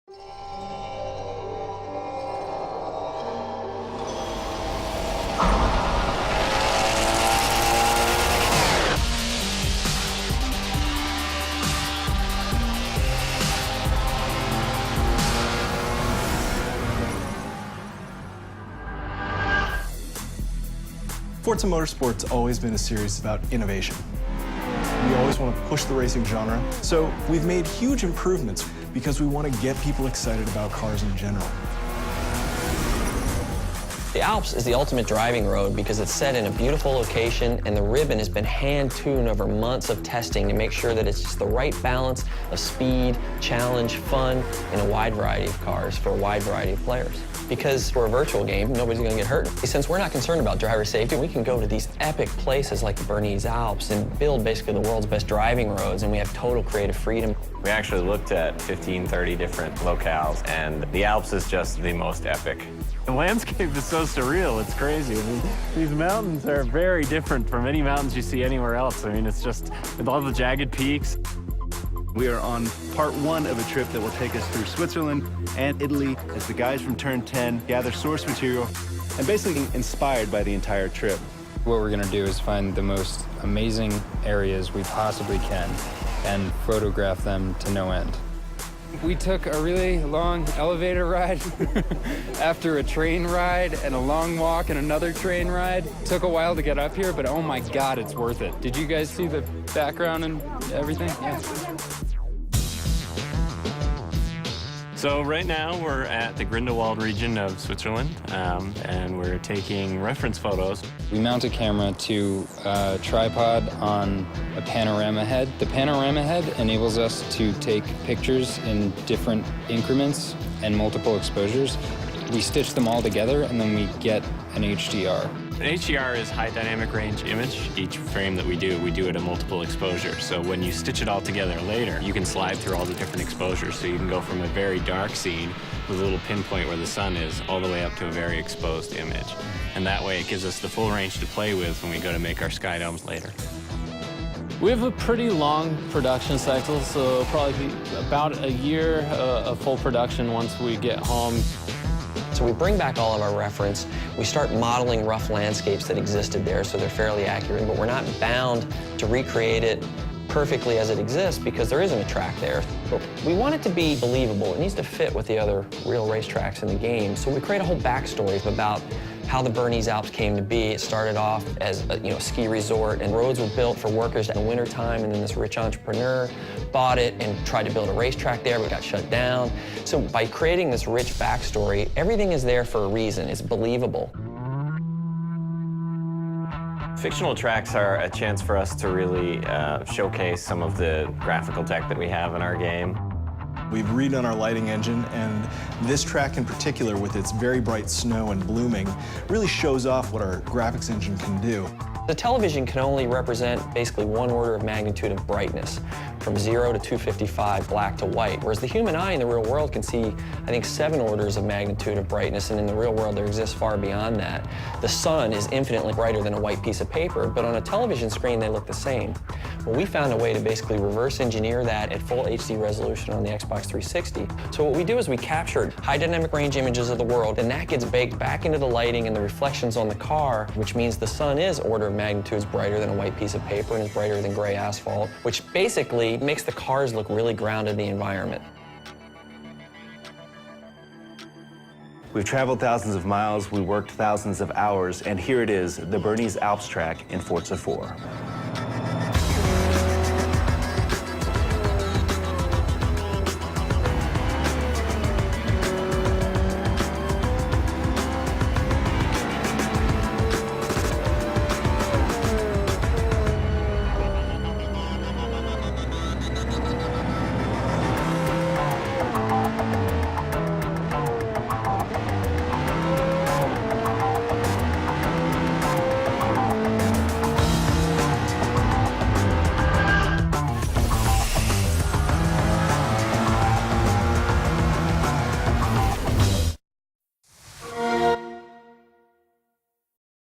Forza Motorsport's always been a series about innovation. We always want to push the racing genre, so we've made huge improvements because we want to get people excited about cars in general. The Alps is the ultimate driving road because it's set in a beautiful location and the ribbon has been hand-tuned over months of testing to make sure that it's just the right balance of speed, challenge, fun, in a wide variety of cars for a wide variety of players. Because we're a virtual game, nobody's going to get hurt. Since we're not concerned about driver safety, we can go to these epic places like the Bernese Alps and build basically the world's best driving roads, and we have total creative freedom. We actually looked at 15, 30 different locales, and the Alps is just the most epic. The landscape is so surreal, it's crazy. I mean, these mountains are very different from any mountains you see anywhere else. I mean, it's just, with all the jagged peaks. We are on part one of a trip that will take us through Switzerland and Italy as the guys from Turn 10 gather source material and basically inspired by the entire trip. What we're gonna do is find the most amazing areas we possibly can and photograph them to no end. We took a really long elevator ride after a train ride and a long walk and another train ride. Took a while to get up here, but oh my God, it's worth it. Did you guys see the background and everything? Yeah. So right now we're at the Grindelwald region of Switzerland, and we're taking reference photos. We mount a camera to a tripod on a panorama head. The panorama head enables us to take pictures in different increments and multiple exposures. We stitch them all together and then we get an HDR. An HDR is high dynamic range image. Each frame that we do it at multiple exposure. So when you stitch it all together later, you can slide through all the different exposures. So you can go from a very dark scene with a little pinpoint where the sun is all the way up to a very exposed image. And that way it gives us the full range to play with when we go to make our sky domes later. We have a pretty long production cycle, so probably about a year of full production once we get home. So we bring back all of our reference, we start modeling rough landscapes that existed there so they're fairly accurate, but we're not bound to recreate it perfectly as it exists because there isn't a track there. But we want it to be believable. It needs to fit with the other real racetracks in the game. So we create a whole backstory about how the Bernese Alps came to be. It started off as a ski resort, and roads were built for workers in the wintertime, and then this rich entrepreneur bought it and tried to build a racetrack there, but got shut down. So by creating this rich backstory, everything is there for a reason. It's believable. Fictional tracks are a chance for us to really showcase some of the graphical tech that we have in our game. We've redone our lighting engine, and this track in particular, with its very bright snow and blooming, really shows off what our graphics engine can do. The television can only represent basically one order of magnitude of brightness, from 0 to 255, black to white, whereas the human eye in the real world can see, I think, 7 orders of magnitude of brightness, and in the real world there exists far beyond that. The sun is infinitely brighter than a white piece of paper, but on a television screen they look the same. Well, we found a way to basically reverse engineer that at full HD resolution on the Xbox 360. So what we do is we captured high dynamic range images of the world, and that gets baked back into the lighting and the reflections on the car, which means the sun is order of magnitudes brighter than a white piece of paper and is brighter than gray asphalt, which basically makes the cars look really grounded in the environment. We've traveled thousands of miles, we worked thousands of hours, and here it is, the Bernese Alps track in Forza 4.